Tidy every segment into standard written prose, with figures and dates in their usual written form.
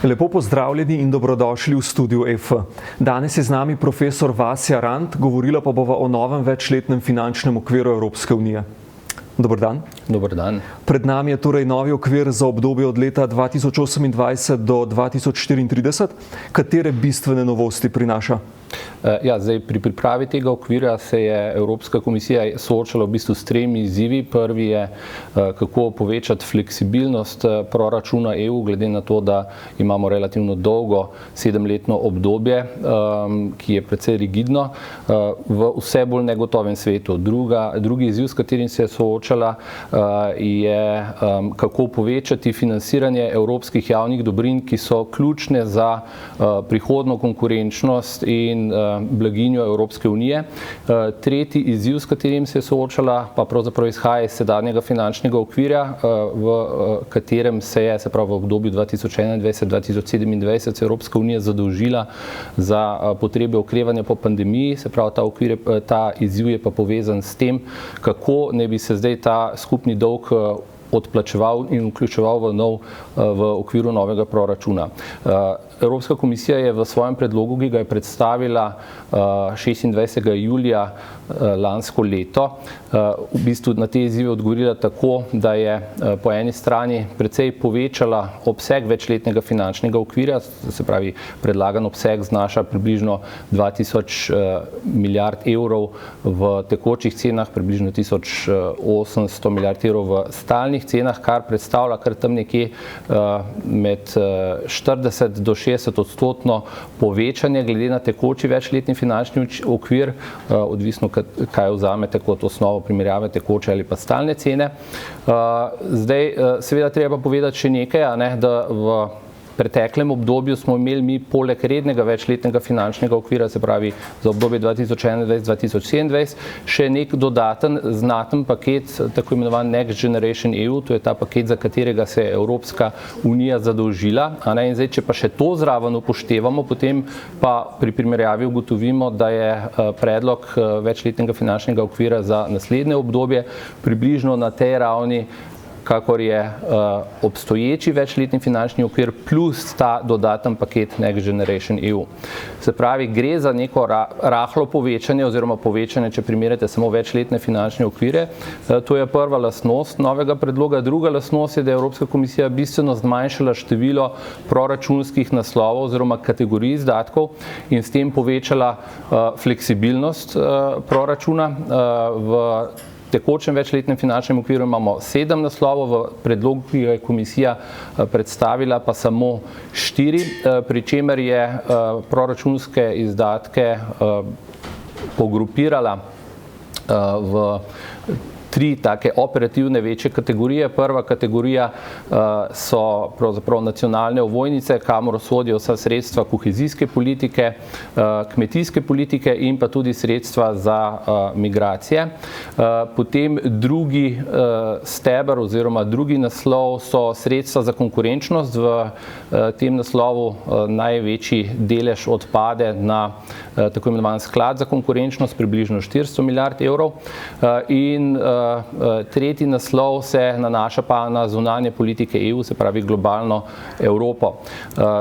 Lepo pozdravljeni in dobrodošli v studiu EF. Danes je z nami profesor Vasja Rant, govorila pa bova o novem večletnem finančnem okviru Evropske unije. Dober dan. Dober dan. Pred nami je torej novi okvir za obdobje od leta 2028 do 2034. Katere bistvene novosti prinaša? Zdaj, pri pripravi tega okvira se je Evropska komisija soočala v bistvu s tremi izzivi. Prvi je, kako povečati fleksibilnost proračuna EU, glede na to, da imamo relativno dolgo 7-letno obdobje, ki je precej rigidno, v vse bolj negotovem svetu. Drugi izziv, s katerim se je soočala, je, kako povečati financiranje evropskih javnih dobrin, ki so ključne za prihodnjo konkurenčnost in blaginjo Evropske unije. Tretji izziv, s katerim se je soočala, pa pravzaprav izhaja iz sedanjega finančnega okvirja, v katerem se je, se pravi v obdobju 2021-2027, se Evropska unija zadolžila za potrebe okrevanja po pandemiji, se pravi ta izziv je pa povezan s tem, kako ne bi se zdaj ta skupni dolg odplačeval in vključeval v okviru novega proračuna. Evropska komisija je v svojem predlogu, ki ga je predstavila 26. julija lansko leto, v bistvu na te izzive odgovorila tako, da je po eni strani precej povečala obseg večletnega finančnega okvirja, se pravi predlagan obseg znaša približno 2000 milijard evrov v tekočih cenah, približno 1800 milijard evrov v stalnih cenah, kar predstavlja kar tam nekje med 40 do 60% povečanje glede na tekoči večletni finančni okvir, odvisno kaj vzamete kot osnovo primerjave tekoče ali pa stalne cene. Zdaj, seveda treba povedati še nekaj, da v preteklem obdobju smo imeli mi poleg rednega večletnega finančnega okvira, se pravi za obdobje 2021-2027, še nek dodaten znaten paket, tako imenovan Next Generation EU, to je ta paket, za katerega se je Evropska unija zadolžila. In zdaj, če pa še to zraven upoštevamo, potem pa pri primerjavi ugotovimo, da je predlog večletnega finančnega okvira za naslednje obdobje približno na tej ravni, kakor je obstoječi večletni finančni okvir plus ta dodaten paket Next Generation EU. Se pravi, gre za neko rahlo povečanje oziroma povečanje, če primerjate samo večletne finančne okvire. To je prva lastnost novega predloga. Druga lastnost je, da je Evropska komisija bistveno zmanjšala število proračunskih naslovov oziroma kategorij izdatkov in s tem povečala fleksibilnost proračuna. V tekočem večletnem finančnem okviru imamo 7 naslovov, v predlogu, ki ga je komisija predstavila, pa samo 4, pri čemer je proračunske izdatke pogrupirala v 3 take operativne večje kategorije. Prva kategorija so pravzaprav nacionalne ovojnice, kamor sodijo vsa sredstva kohezijske politike, kmetijske politike in pa tudi sredstva za migracije. Potem drugi steber oziroma drugi naslov so sredstva za konkurenčnost. V tem naslovu največji delež odpade na tako imenovan sklad za konkurenčnost, približno 400 milijard evrov. In tretji naslov se nanaša pa na zunanje politike EU, se pravi globalno Evropo.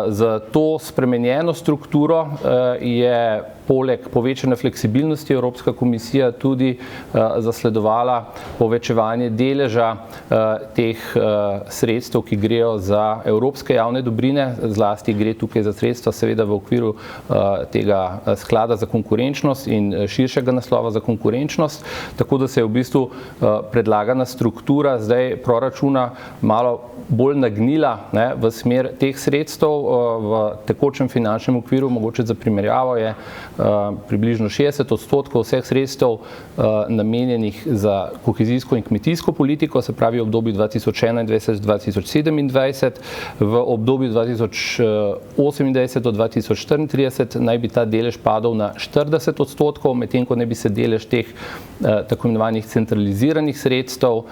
Za to spremenjeno strukturo je poleg povečane fleksibilnosti Evropska komisija tudi zasledovala povečevanje deleža teh sredstev, ki grejo za evropske javne dobrine, zlasti gre tukaj za sredstva seveda v okviru tega sklada za konkurenčnost in širšega naslova za konkurenčnost, tako da se je v bistvu predlagana struktura zdaj proračuna malo bolj nagnila v smer teh sredstev. V tekočem finančnem okviru, mogoče za primerjavo, je približno 60% vseh sredstev namenjenih za kohezijsko in kmetijsko politiko, se pravi v obdobju 2021-2027, v obdobju 2028 do 2034 naj bi ta delež padal na 40%, medtem ko naj bi se delež teh tako imenovanih centraliziranih sredstev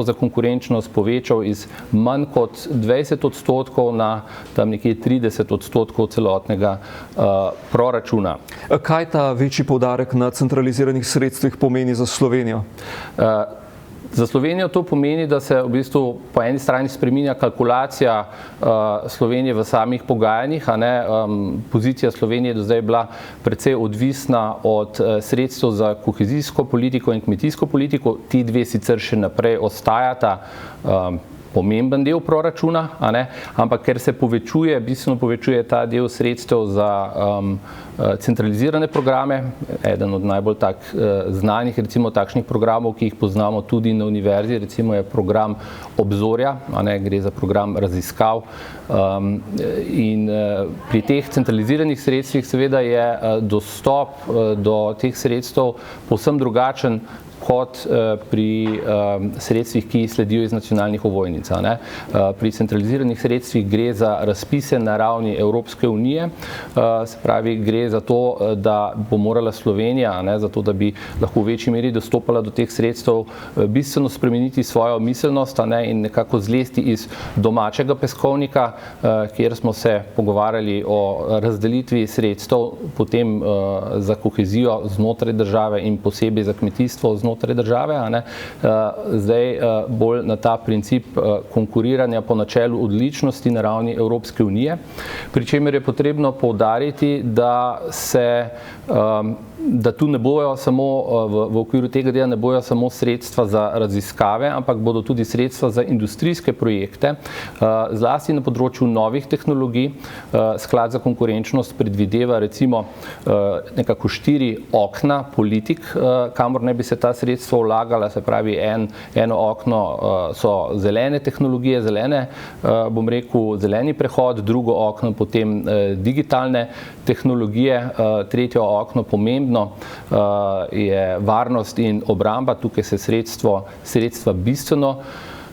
za konkurenčnost povečal iz manj kot 20% na tam nekje 30% celotnega proračuna. Kaj ta večji poudarek na centraliziranih sredstvih pomeni za Slovenijo? Za Slovenijo to pomeni, da se v bistvu po eni strani spreminja kalkulacija Slovenije v samih pogajanjih. Pozicija Slovenije do zdaj je bila precej odvisna od sredstev za kohezijsko politiko in kmetijsko politiko. Ti dve sicer še naprej ostajata pomemben del proračuna, ampak ker se bistveno povečuje ta del sredstev za centralizirane programe, eden od najbolj znanih recimo takšnih programov, ki jih poznamo tudi na univerzi, recimo je program Obzorja, gre za program raziskav, in pri teh centraliziranih sredstvih seveda je dostop do teh sredstev povsem drugačen kot pri sredstvih, ki sledijo iz nacionalnih ovojnic. Pri centraliziranih sredstvih gre za razpise na ravni Evropske unije, se pravi, gre za to, da bo morala Slovenija, zato da bi lahko v večji meri dostopala do teh sredstev, bistveno spremeniti svojo miselnost in nekako zlesti iz domačega peskovnika, kjer smo se pogovarjali o razdelitvi sredstev potem za kohezijo znotraj države in posebej za kmetijstvo znotraj države, zdaj bolj na ta princip konkuriranja po načelu odličnosti na ravni Evropske unije, pri čemer je potrebno poudariti, da tu ne bojo samo v okviru tega dela ne bojo samo sredstva za raziskave, ampak bodo tudi sredstva za industrijske projekte, zlasti na področju novih tehnologij. Sklad za konkurenčnost predvideva recimo nekako 4 okna politik, kamor naj bi se ta sredstva vlagala, se pravi eno okno so zelene tehnologije, zeleni prehod, drugo okno potem digitalne tehnologije, tretje okno pomembno je varnost in obramba, tukaj se sredstva bistveno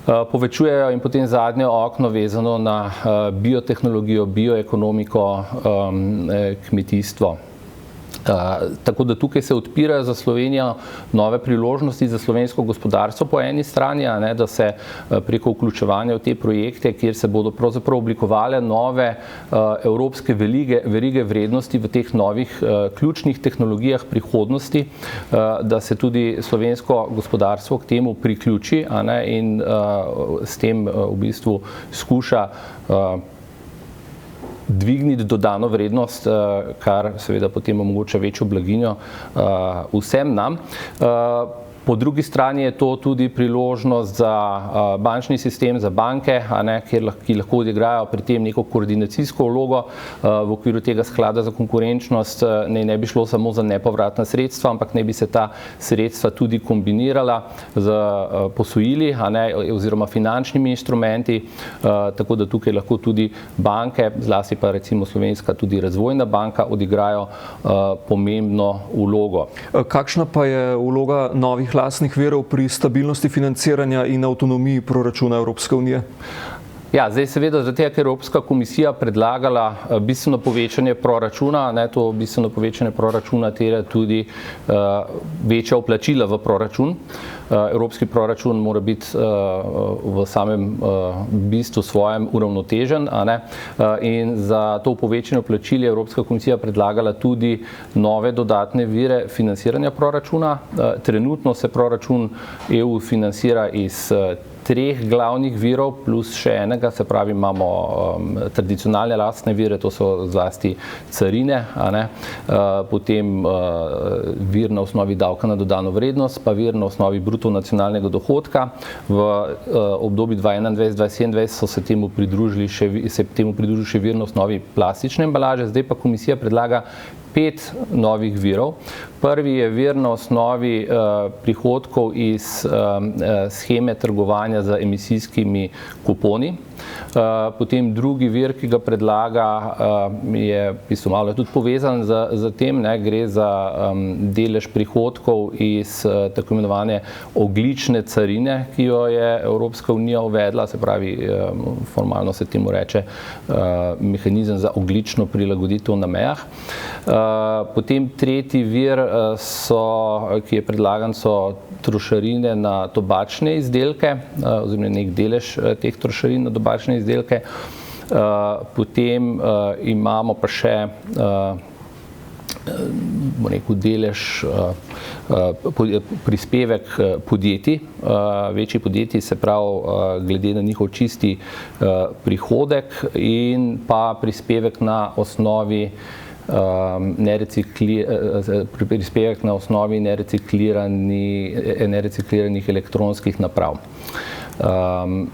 povečujejo, in potem zadnje okno vezano na biotehnologijo, bioekonomiko, kmetijstvo. Tako da tukaj se odpirajo za Slovenijo nove priložnosti za slovensko gospodarstvo po eni strani, da se preko vključevanja v te projekte, kjer se bodo pravzaprav oblikovale nove evropske verige vrednosti v teh novih ključnih tehnologijah prihodnosti, da se tudi slovensko gospodarstvo k temu priključi in s tem v bistvu skuša dvigniti dodano vrednost, kar seveda potem omogoča večjo blaginjo vsem nam. Po drugi strani je to tudi priložnost za bančni sistem, za banke, ki lahko odigrajo pri tem neko koordinacijsko vlogo. V okviru tega sklada za konkurenčnost ne bi šlo samo za nepovratna sredstva, ampak naj bi se ta sredstva tudi kombinirala z posojili oziroma finančnimi instrumenti, tako da tukaj lahko tudi banke, zlasti pa recimo Slovenska tudi razvojna banka, odigrajo pomembno vlogo. Kakšna pa je vloga novih lastnih virov pri stabilnosti financiranja in avtonomiji proračuna Evropske unije? Ja, zdaj seveda zato, ker je Evropska komisija predlagala bistveno povečanje proračuna, to bistveno povečanje proračuna terja tudi večja vplačila v proračun. Evropski proračun mora biti v samem bistvu svojem uravnotežen, in za to povečanje vplačil je Evropska komisija predlagala tudi nove dodatne vire financiranja proračuna. Trenutno se proračun EU financira iz 3 glavnih virov plus še enega, se pravi imamo tradicionalne lastne vire, to so zlasti carine, potem vir na osnovi davka na dodano vrednost, pa vir na osnovi bruto nacionalnega dohodka. V obdobju 2021-2027 so se temu pridružili še vir na osnovi plastične embalaže, zdaj pa komisija predlaga 5 novih virov. Prvi je vir na osnovi prihodkov iz sheme trgovanja z emisijskimi kuponi. Potem drugi vir, ki ga predlaga, je v bistvu malo tudi povezan z tem, gre za delež prihodkov iz tako imenovane ogljične carine, ki jo je Evropska unija uvedla, se pravi, formalno se temu reče mehanizem za ogljično prilagoditev na mejah. Potem tretji vir, ki je predlagan, so trošarine na tobačne izdelke, oziroma nek delež teh trošarin na tobačne izdelke. Potem imamo pa še delež, prispevek podjetij, večjih podjetij, se pravi glede na njihov čisti prihodek in pa prispevek na osnovi nerecikliranih elektronskih naprav.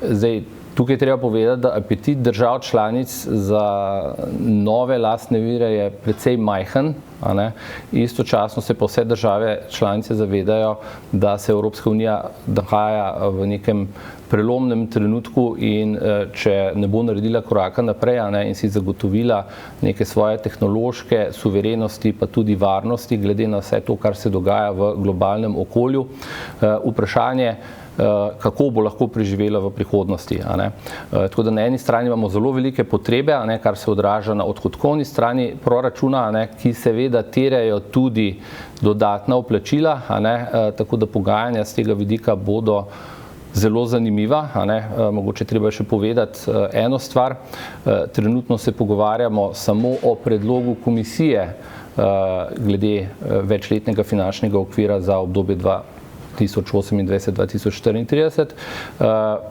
Zdaj, tukaj treba povedati, da apetit držav članic za nove lastne vire je precej majhen, istočasno se pa vse države članice zavedajo, da se Evropska unija nahaja v nekem prelomnem trenutku in če ne bo naredila koraka naprej in si zagotovila neke svoje tehnološke suverenosti, pa tudi varnosti, glede na vse to, kar se dogaja v globalnem okolju, vprašanje, kako bo lahko preživela v prihodnosti. Tako da na eni strani imamo zelo velike potrebe, kar se odraža na odhodkovni strani proračuna, ki seveda terjajo tudi dodatna vplačila, tako da pogajanja z tega vidika bodo zelo zanimiva. Mogoče treba še povedati eno stvar. Trenutno se pogovarjamo samo o predlogu komisije glede večletnega finančnega okvira za obdobje 2028-2034.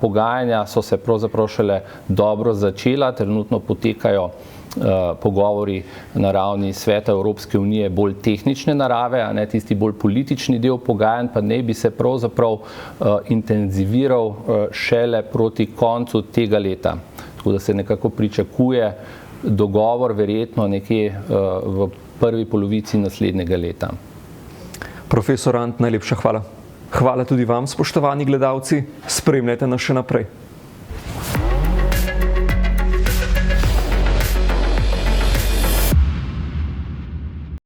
Pogajanja so se pravzaprav šele dobro začela, trenutno potekajo pogovori na ravni Sveta Evropske unije bolj tehnične narave, tisti bolj politični del pogajanj pa naj bi se pravzaprav intenziviral šele proti koncu tega leta. Tako da se nekako pričakuje dogovor verjetno nekje v prvi polovici naslednjega leta. Profesor Rant, najlepša hvala. Hvala tudi vam, spoštovani gledalci. Spremljajte nas še naprej.